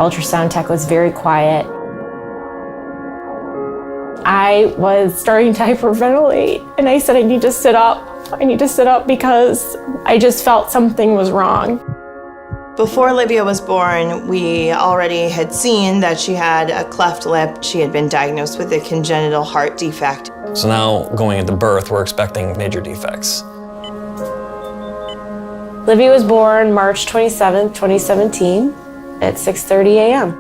ultrasound tech was very quiet. I was starting to hyperventilate, and I said, I need to sit up. I need to sit up because I just felt something was wrong. Before Livia was born, we already had seen that she had a cleft lip. She had been diagnosed with a congenital heart defect. So now, going into birth, we're expecting major defects. Livia was born March 27th, 2017 at 6:30 a.m.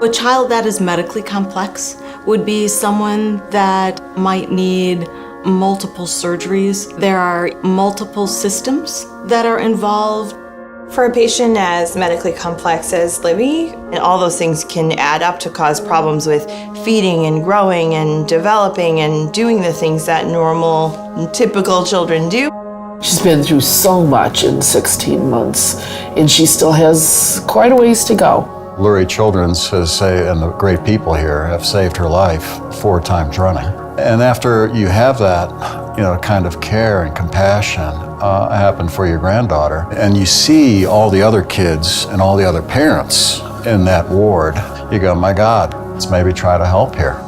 A child that is medically complex would be someone that might need multiple surgeries. There are multiple systems that are involved. For a patient as medically complex as Livy, and all those things can add up to cause problems with feeding and growing and developing and doing the things that normal, typical children do. She's been through so much in 16 months, and she still has quite a ways to go. Lurie Children's and the great people here have saved her life 4 times running. And after you have that, kind of care and compassion happen for your granddaughter, and you see all the other kids and all the other parents in that ward, you go, my God, let's maybe try to help here.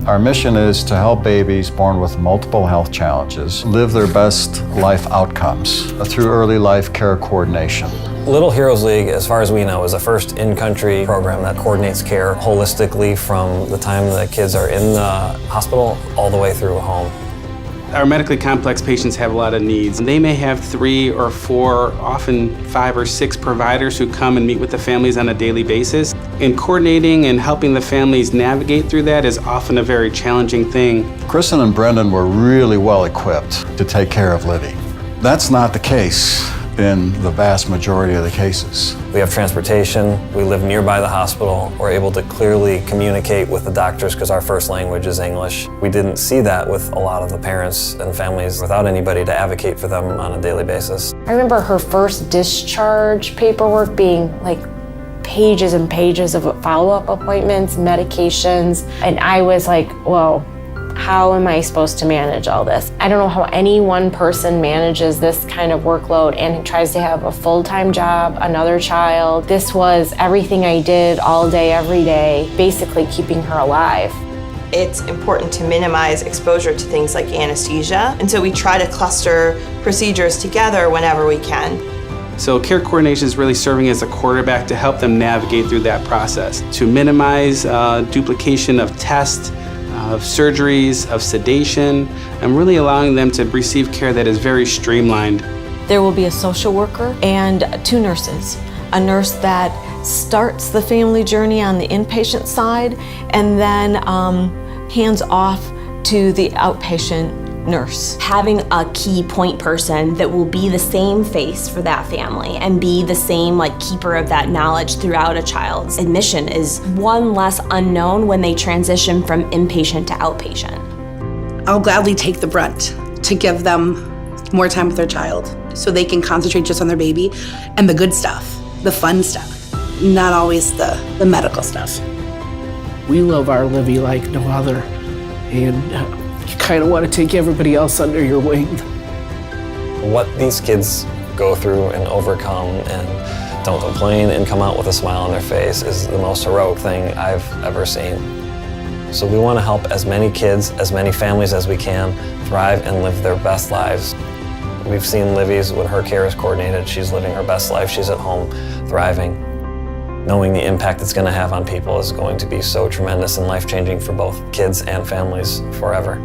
Our mission is to help babies born with multiple health challenges live their best life outcomes through early life care coordination. Little Heroes League, as far as we know, is the first in-country program that coordinates care holistically from the time the kids are in the hospital all the way through home. Our medically complex patients have a lot of needs. They may have 3 or 4, often 5 or 6 providers who come and meet with the families on a daily basis. And coordinating and helping the families navigate through that is often a very challenging thing. Kristen and Brendan were really well equipped to take care of Livy. That's not the case in the vast majority of the cases. We have transportation, we live nearby the hospital, we're able to clearly communicate with the doctors because our first language is English. We didn't see that with a lot of the parents and families without anybody to advocate for them on a daily basis. I remember her first discharge paperwork being like pages and pages of follow-up appointments, medications, and I was like, whoa. How am I supposed to manage all this? I don't know how any one person manages this kind of workload and tries to have a full-time job, another child. This was everything I did all day, every day, basically keeping her alive. It's important to minimize exposure to things like anesthesia, and so we try to cluster procedures together whenever we can. So care coordination is really serving as a quarterback to help them navigate through that process, to minimize duplication of tests, of surgeries, of sedation, and really allowing them to receive care that is very streamlined. There will be a social worker and 2 nurses. A nurse that starts the family journey on the inpatient side and then hands off to the outpatient nurse. Having a key point person that will be the same face for that family and be the same keeper of that knowledge throughout a child's admission is one less unknown when they transition from inpatient to outpatient. I'll gladly take the brunt to give them more time with their child so they can concentrate just on their baby and the good stuff, the fun stuff, not always the medical stuff. We love our Livy like no other, and you kind of want to take everybody else under your wing. What these kids go through and overcome and don't complain and come out with a smile on their face is the most heroic thing I've ever seen. So we want to help as many kids, as many families as we can thrive and live their best lives. We've seen Livy's when her care is coordinated. She's living her best life. She's at home thriving. Knowing the impact it's going to have on people is going to be so tremendous and life-changing for both kids and families forever.